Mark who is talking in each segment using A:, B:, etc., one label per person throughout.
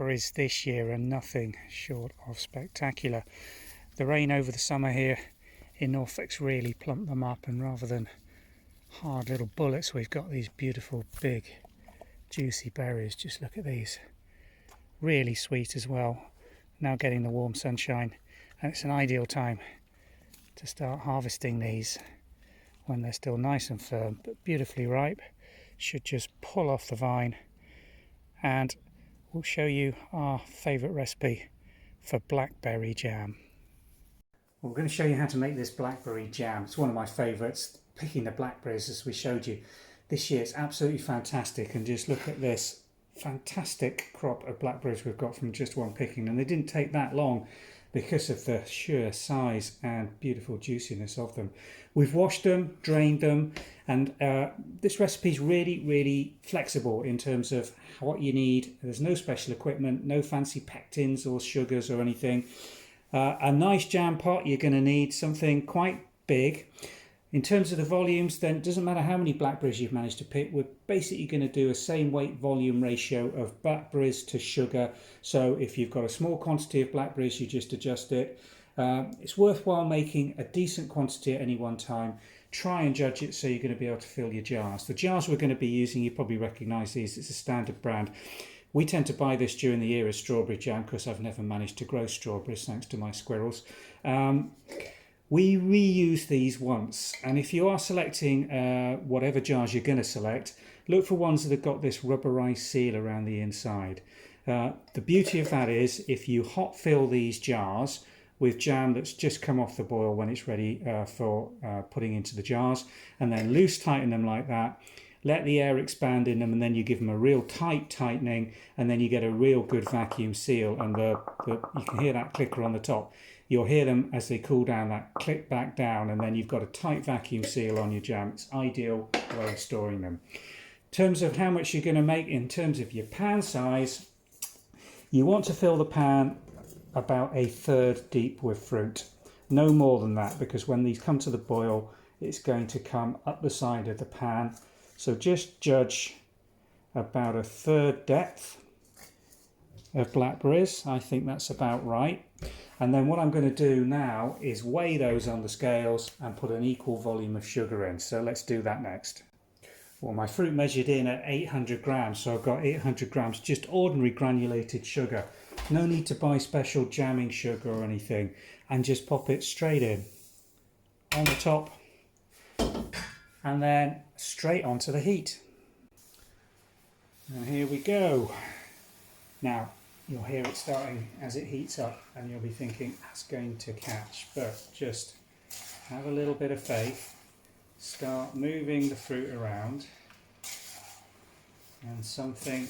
A: blackberries this year are nothing short of spectacular. The rain over the summer here in Norfolk's really plumped them up, and rather than hard little bullets, we've got these beautiful big juicy berries. Just look at these, really sweet as well. Now getting the warm sunshine, and it's an ideal time to start harvesting these when they're still nice and firm but beautifully ripe. Should just pull off the vine, and we'll show you our favourite recipe for blackberry jam. We're going to show you how to make this blackberry jam. It's one of my favourites, picking the blackberries as we showed you this year. It's absolutely fantastic, and just look at this fantastic crop of blackberries we've got from just one picking, and they didn't take that long because of the sheer size and beautiful juiciness of them. We've washed them, drained them, and this recipe is really flexible in terms of what you need. There's no special equipment, no fancy pectins or sugars or anything. A nice jam pot, you're going to need something quite big. In terms of the volumes, then it doesn't matter how many blackberries you've managed to pick. We're basically going to do a same weight volume ratio of blackberries to sugar. So if you've got a small quantity of blackberries, you just adjust it. It's worthwhile making a decent quantity at any one time. Try and judge it so you're going to be able to fill your jars. The jars we're going to be using, you probably recognise these. It's a standard brand. We tend to buy this during the year as strawberry jam because I've never managed to grow strawberries thanks to my squirrels. We reuse these once, and if you are selecting whatever jars you're going to select, look for ones that have got this rubberized seal around the inside. The beauty of that is if you hot fill these jars with jam that's just come off the boil when it's ready for putting into the jars, and then loose tighten them like that, let the air expand in them, and then you give them a real tight tightening, and then you get a real good vacuum seal, and you can hear that clicker on the top. You'll hear them as they cool down, that click back down, and then you've got a tight vacuum seal on your jam. It's ideal way of storing them. In terms of how much you're going to make, in terms of your pan size, you want to fill the pan about 1/3 deep with fruit. No more than that, because when these come to the boil, it's going to come up the side of the pan. So just judge about 1/3 depth of blackberries. I think that's about right. And then what I'm going to do now is weigh those on the scales and put an equal volume of sugar in. So let's do that next. Well, my fruit measured in at 800 grams, so I've got 800 grams just ordinary granulated sugar. No need to buy special jamming sugar or anything, and just pop it straight in on the top and then straight onto the heat. And here we go. Now you'll hear it starting as it heats up, and you'll be thinking that's going to catch, but just have a little bit of faith. Start moving the fruit around, and something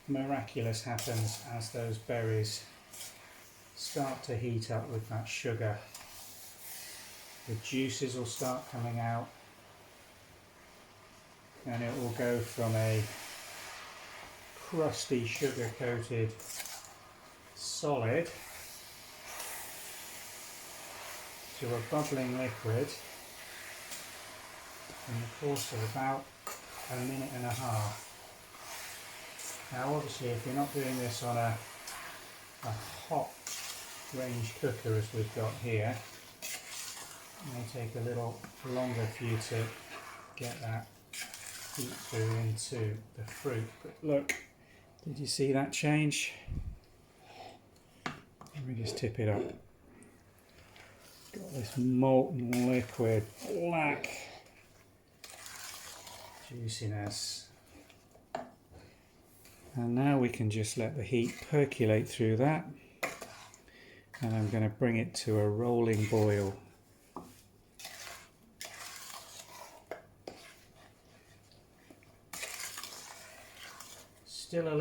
A: miraculous happens as those berries start to heat up with that sugar. The juices will start coming out, and it will go from a crusty sugar coated solid to a bubbling liquid in the course of about 1.5 minutes. Now obviously if you're not doing this on a hot range cooker as we've got here, it may take a little longer for you to get that heat through into the fruit. But look, did you see that change? Let me just tip it up. Got this molten liquid black juiciness. And now we can just let the heat percolate through that, and I'm going to bring it to a rolling boil. Still a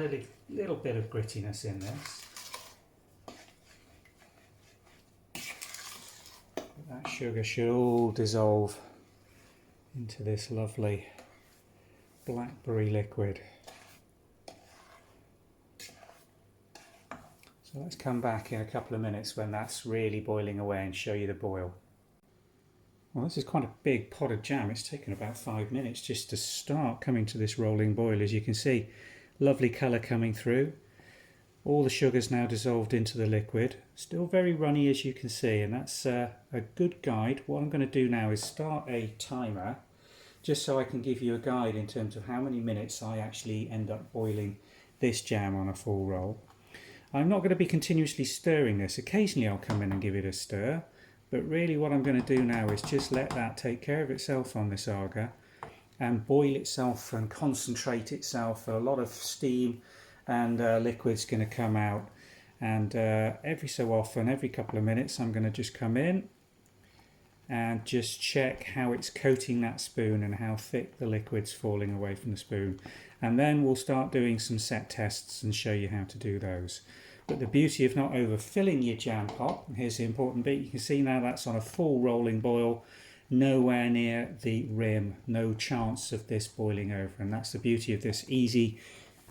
A: little bit of grittiness in this. But that sugar should all dissolve into this lovely blackberry liquid. So let's come back in a couple of minutes when that's really boiling away and show you the boil. Well, this is quite a big pot of jam. It's taken about 5 minutes just to start coming to this rolling boil. As you can see, lovely colour coming through. All the sugar's now dissolved into the liquid. Still very runny, as you can see, and that's a good guide. What I'm going to do now is start a timer, just so I can give you a guide in terms of how many minutes I actually end up boiling this jam on a full roll. I'm not going to be continuously stirring this. Occasionally I'll come in and give it a stir, but really what I'm going to do now is just let that take care of itself on this agar and boil itself and concentrate itself. A lot of steam and liquid's going to come out, and every so often, every couple of minutes, I'm going to just come in and just check how it's coating that spoon and how thick the liquid's falling away from the spoon, and then we'll start doing some set tests and show you how to do those. But the beauty of not overfilling your jam pot, and here's the important bit, you can see now that's on a full rolling boil, nowhere near the rim, no chance of this boiling over, and that's the beauty of this easy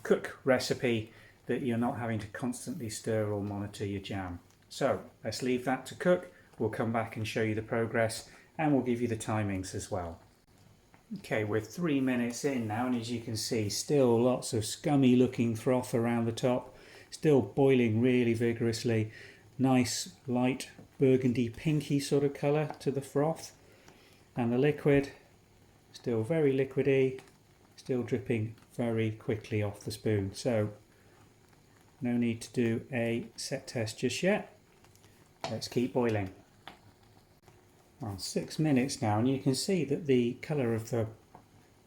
A: cook recipe, that you're not having to constantly stir or monitor your jam. So let's leave that to cook. We'll come back and show you the progress, and we'll give you the timings as well. Okay, we're 3 minutes in now, and as you can see, still lots of scummy looking froth around the top, still boiling really vigorously. Nice light burgundy pinky sort of colour to the froth, and the liquid still very liquidy, still dripping very quickly off the spoon. So no need to do a set test just yet. Let's keep boiling. Well, 6 minutes now, and you can see that the colour of the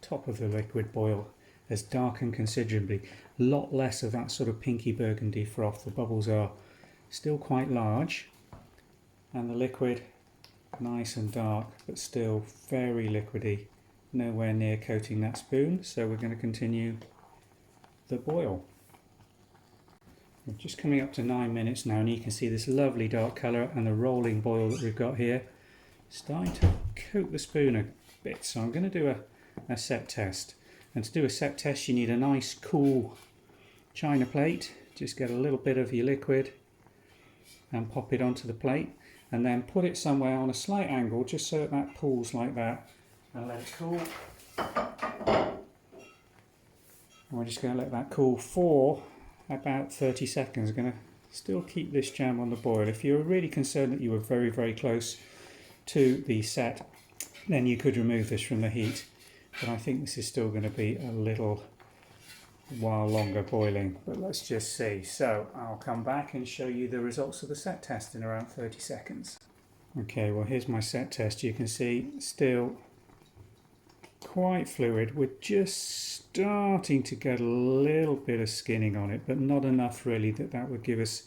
A: top of the liquid boil has darkened considerably. A lot less of that sort of pinky burgundy froth. The bubbles are still quite large, and the liquid nice and dark, but still very liquidy, nowhere near coating that spoon. So we're going to continue the boil. We're just coming up to 9 minutes now, and you can see this lovely dark colour and the rolling boil that we've got here starting to coat the spoon a bit. So I'm going to do a set test, and to do a set test you need a nice cool china plate. Just get a little bit of your liquid and pop it onto the plate, and then put it somewhere on a slight angle just so that pools like that, and let it cool. And we're just going to let that cool for about 30 seconds. I'm going to still keep this jam on the boil. If you're really concerned that you were very, very close to the set, then you could remove this from the heat, but I think this is still going to be a little while longer boiling, but let's just see. So I'll come back and show you the results of the set test in around 30 seconds. Okay, well here's my set test. You can see still quite fluid. We're just starting to get a little bit of skinning on it, but not enough really that would give us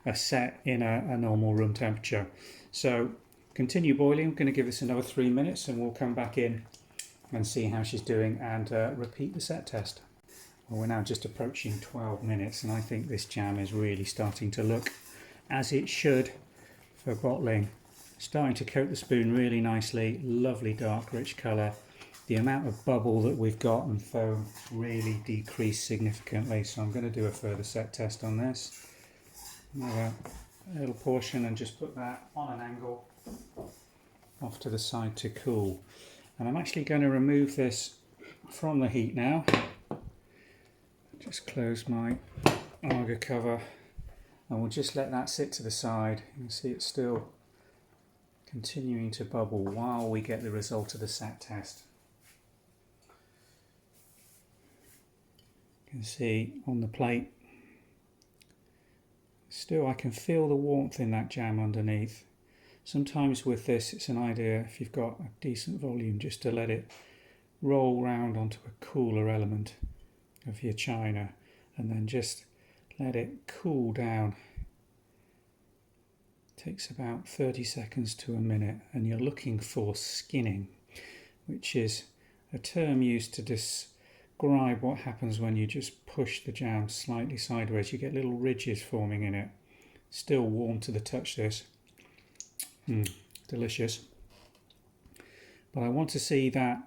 A: a set in a normal room temperature. So continue boiling. I'm going to give this another 3 minutes, and we'll come back in and see how she's doing and repeat the set test. Well, we're now just approaching 12 minutes, and I think this jam is really starting to look as it should for bottling. Starting to coat the spoon really nicely, lovely dark rich colour. The amount of bubble that we've got and foam really decreased significantly, so I'm going to do a further set test on this. Another little portion, and just put that on an angle off to the side to cool. And I'm actually going to remove this from the heat now. Just close my agar cover, and we'll just let that sit to the side. You can see it's still continuing to bubble while we get the result of the set test. You can see on the plate, still I can feel the warmth in that jam underneath. Sometimes with this it's an idea, if you've got a decent volume, just to let it roll round onto a cooler element of your china, and then just let it cool down. It takes about 30 seconds to a minute, and you're looking for skinning, which is a term used to describe what happens when you just push the jam slightly sideways. You get little ridges forming in it. Still warm to the touch, this. Delicious. But I want to see that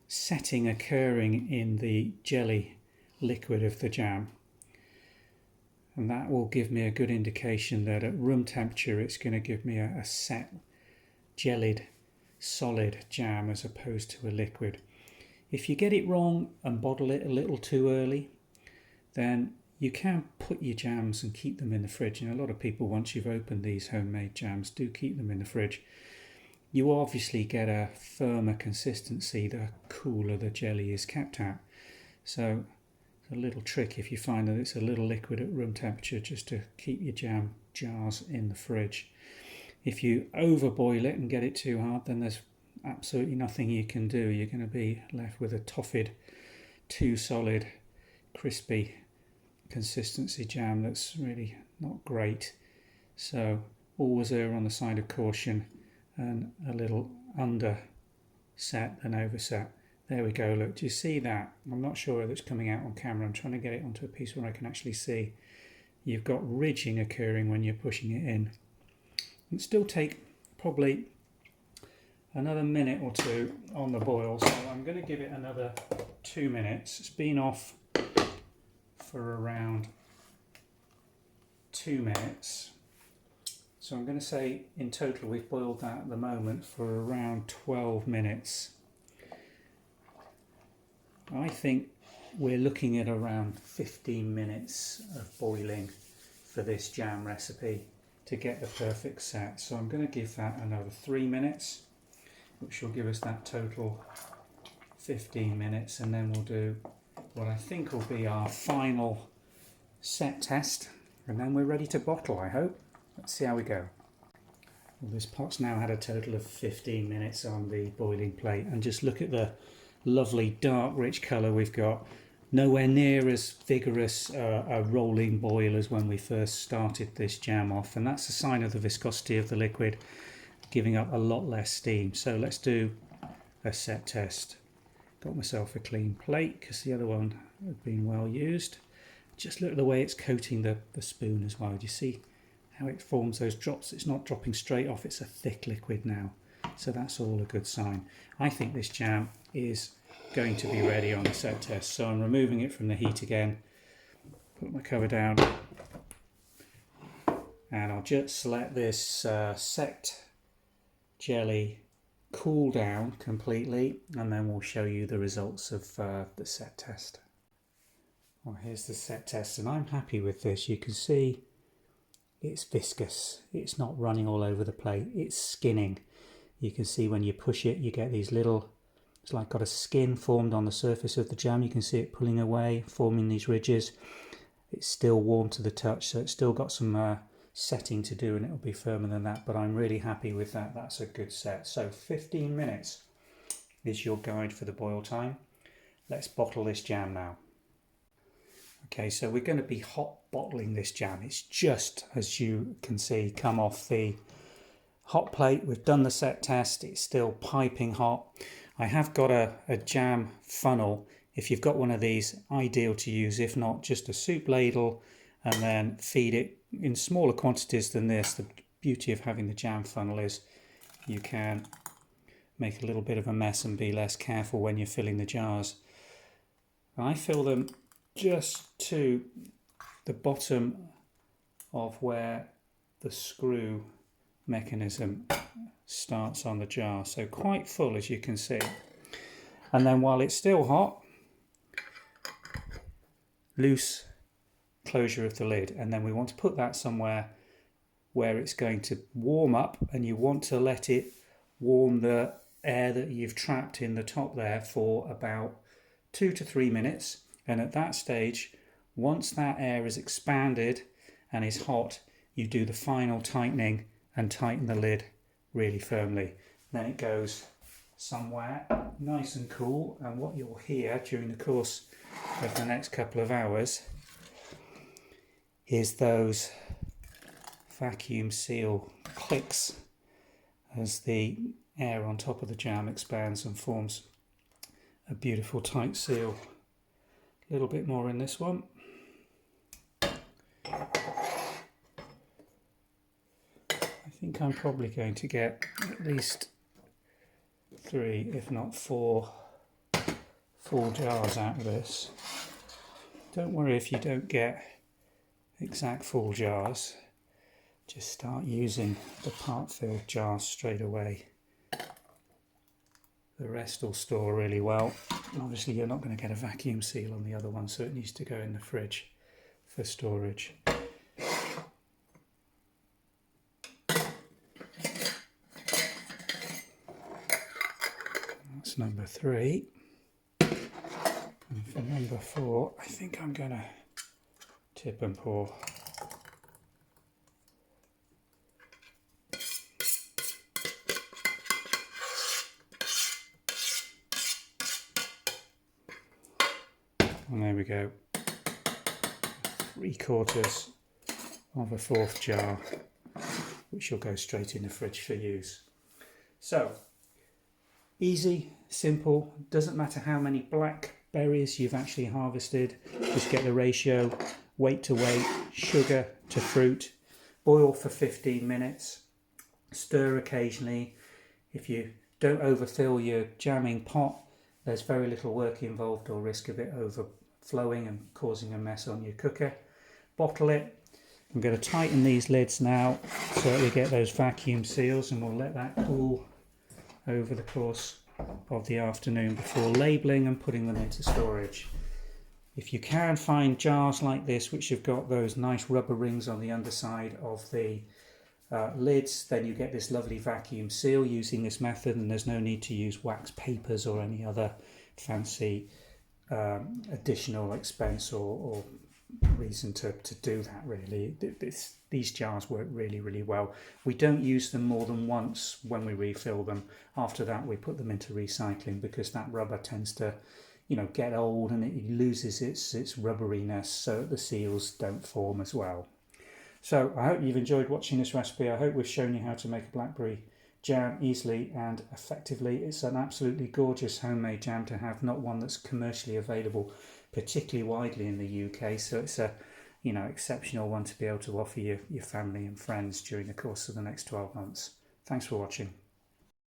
A: setting occurring in the jelly liquid of the jam, and that will give me a good indication that at room temperature it's going to give me a set jellied solid jam as opposed to a liquid. If you get it wrong and bottle it a little too early, then You can put your jams and keep them in the fridge, and a lot of people, once you've opened these homemade jams, do keep them in the fridge. You obviously get a firmer consistency the cooler the jelly is kept at. So it's a little trick if you find that it's a little liquid at room temperature, just to keep your jam jars in the fridge. If you overboil it and get it too hard, then there's absolutely nothing you can do. You're going to be left with a toffee, too solid, crispy consistency jam that's really not great. So always err on the side of caution and a little under set than overset. There we go. Look, do you see that? I'm not sure whether it's coming out on camera. I'm trying to get it onto a piece where I can actually see. You've got ridging occurring when you're pushing it in. It'll still take probably another minute or two on the boil, so I'm going to give it another 2 minutes. It's been off for around 2 minutes. So I'm going to say in total we've boiled that at the moment for around 12 minutes. I think we're looking at around 15 minutes of boiling for this jam recipe to get the perfect set. So I'm going to give that another 3 minutes, which will give us that total 15 minutes, and then we'll do what I think will be our final set test, and then we're ready to bottle, I hope. Let's see how we go. Well, this pot's now had a total of 15 minutes on the boiling plate, and just look at the lovely dark rich colour we've got. Nowhere near as vigorous a rolling boil as when we first started this jam off, and that's a sign of the viscosity of the liquid giving up a lot less steam. So let's do a set test. Got myself a clean plate because the other one had been well used. Just look at the way it's coating the spoon as well. Do you see how it forms those drops? It's not dropping straight off, it's a thick liquid now. So that's all a good sign. I think this jam is going to be ready on the set test. So I'm removing it from the heat again. Put my cover down. And I'll just let this set jelly cool down completely, and then we'll show you the results of the set test. Well, here's the set test, and I'm happy with this. You can see it's viscous. It's not running all over the plate. It's skinning. You can see when you push it, you get these little, it's like got a skin formed on the surface of the jam. You can see it pulling away, forming these ridges. It's still warm to the touch, so it's still got some setting to do, and it'll be firmer than that, but I'm really happy with that. That's a good set. So 15 minutes is your guide for the boil time. Let's bottle this jam now. Okay, so we're going to be hot bottling this jam. It's just, as you can see, come off the hot plate. We've done the set test. It's still piping hot. I have got a jam funnel. If you've got one of these, ideal to use. If not, just a soup ladle, and then feed it in smaller quantities than this. The beauty of having the jam funnel is you can make a little bit of a mess and be less careful when you're filling the jars. I fill them just to the bottom of where the screw mechanism starts on the jar, so quite full, as you can see. And then while it's still hot, loose closure of the lid, and then we want to put that somewhere where it's going to warm up, and you want to let it warm the air that you've trapped in the top there for about 2 to 3 minutes. And at that stage, once that air is expanded and is hot, you do the final tightening and tighten the lid really firmly. Then it goes somewhere nice and cool, and what you'll hear during the course of the next couple of hours is those vacuum seal clicks as the air on top of the jam expands and forms a beautiful tight seal. A little bit more in this one. I think I'm probably going to get at least 3, if not 4 full jars out of this. Don't worry if you don't get exact full jars. Just start using the part-filled jars straight away. The rest will store really well. Obviously you're not going to get a vacuum seal on the other one, so it needs to go in the fridge for storage. That's number 3. And for number 4, I think I'm going to tip and pour. And there we go. 3/4 of a 4th jar, which will go straight in the fridge for use. So, easy, simple, doesn't matter how many blackberries you've actually harvested, just get the ratio, weight to weight, sugar to fruit, boil for 15 minutes, stir occasionally. If you don't overfill your jamming pot, there's very little work involved or risk of it overflowing and causing a mess on your cooker. Bottle it. I'm going to tighten these lids now so that we get those vacuum seals, and we'll let that cool over the course of the afternoon before labelling and putting them into storage. If you can find jars like this which have got those nice rubber rings on the underside of the lids, then you get this lovely vacuum seal using this method, and there's no need to use wax papers or any other fancy additional expense or reason to do that, really. These jars work really well. We don't use them more than once when we refill them. After that we put them into recycling, because that rubber tends to get old and it loses its rubberiness, so the seals don't form as well. So I hope you've enjoyed watching this recipe. I hope we've shown you how to make a blackberry jam easily and effectively. It's an absolutely gorgeous homemade jam to have, not one that's commercially available particularly widely in the UK, so it's a exceptional one to be able to offer your family and friends during the course of the next 12 months. Thanks for watching.